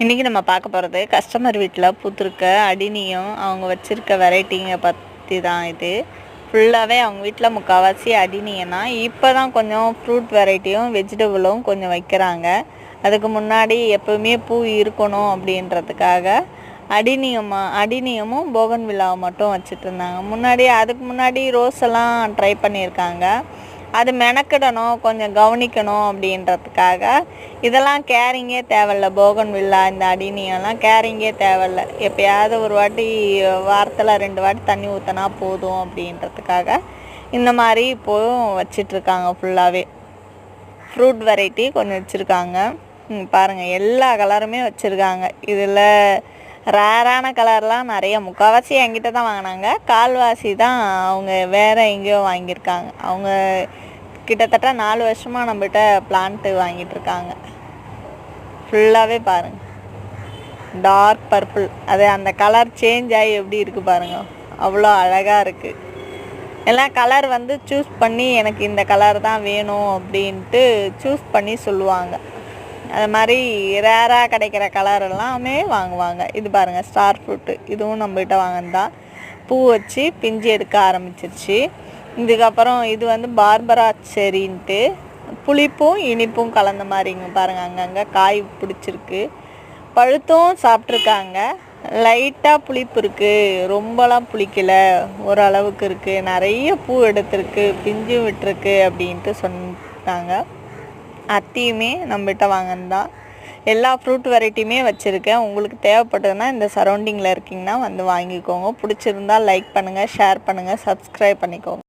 இன்றைக்கி நம்ம பார்க்க போகிறது கஸ்டமர் வீட்டில் பூத்திருக்க அடினியும் அவங்க வச்சுருக்க வெரைட்டிங்க பற்றி தான். இது ஃபுல்லாகவே அவங்க வீட்டில் முக்கால்வாசி அடினியன்னா இப்போ தான் கொஞ்சம் ஃப்ரூட் வெரைட்டியும் வெஜிடபிளும் கொஞ்சம் வைக்கிறாங்க. அதுக்கு முன்னாடி எப்போவுமே பூ இருக்கணும் அப்படின்றதுக்காக அடினியமும் போகன்வில்லாவும் மட்டும் வச்சுட்டு இருந்தாங்க. அதுக்கு முன்னாடி ரோஸ் எல்லாம் ட்ரை பண்ணியிருக்காங்க. அது மெனக்கிடணும், கொஞ்சம் கவனிக்கணும் அப்படின்றதுக்காக இதெல்லாம் கேரிங்கே தேவையில்ல. போகன்வில்லா இந்த அடினியெல்லாம் கேரிங்கே தேவையில்ல. எப்போயாவது ஒரு வாட்டி வாரத்தில் 2 வாட்டி தண்ணி ஊற்றினா போதும் அப்படின்றதுக்காக இந்த மாதிரி இப்போவும் வச்சிட்ருக்காங்க. ஃபுல்லாகவே ஃப்ரூட் வெரைட்டி கொஞ்சம் வச்சுருக்காங்க. பாருங்கள், எல்லா கலருமே வச்சுருக்காங்க. இதில் ரேரான கலர்லாம் நிறைய முக்கால்வாசி என்கிட்ட தான் வாங்கினாங்க. கால்வாசி தான் அவங்க வேறு எங்கேயோ வாங்கியிருக்காங்க. அவங்க கிட்டத்தட்ட 4 வருஷமாக நம்மகிட்ட பிளான்ட்டு வாங்கிட்டுருக்காங்க. ஃபுல்லாகவே பாருங்கள், டார்க் பர்பிள். அது அந்த கலர் சேஞ்ச் ஆகி எப்படி இருக்குது பாருங்கள், அவ்வளோ அழகாக இருக்குது. எல்லாம் கலர் சூஸ் பண்ணி எனக்கு இந்த கலர் தான் வேணும் அப்படின்ட்டு சூஸ் பண்ணி சொல்லுவாங்க. அது மாதிரி ரேராக கிடைக்கிற கலர் எல்லாமே வாங்குவாங்க. இது பாருங்கள், ஸ்டார் ஃப்ரூட்டு. இதுவும் நம்மகிட்ட வாங்கினதான். பூ வச்சு பிஞ்சு எடுக்க ஆரம்பிச்சிருச்சு. இதுக்கப்புறம் இது பார்பரா செரின்ட்டு புளிப்பும் இனிப்பும் கலந்த மாதிரிங்க. பாருங்கள், அங்கங்கே காய் பிடிச்சிருக்கு. பழுத்தும் சாப்பிட்ருக்காங்க. லைட்டாக புளிப்பு இருக்குது, ரொம்பலாம் புளிக்கலை, ஓரளவுக்கு இருக்குது. நிறைய பூ எடுத்திருக்கு, பிஞ்சு விட்டுருக்கு அப்படின்ட்டு சொன்னாங்க. அத்தியுமே நம்மகிட்ட வாங்கினதான். எல்லா ஃப்ரூட் வெரைட்டியுமே வச்சுருக்கேன். உங்களுக்கு தேவைப்பட்டதுன்னா இந்த சரௌண்டிங்கில் இருக்கீங்கன்னா வாங்கிக்கோங்க. பிடிச்சிருந்தால் லைக் பண்ணுங்கள், ஷேர் பண்ணுங்கள், சப்ஸ்கிரைப் பண்ணிக்கோங்க.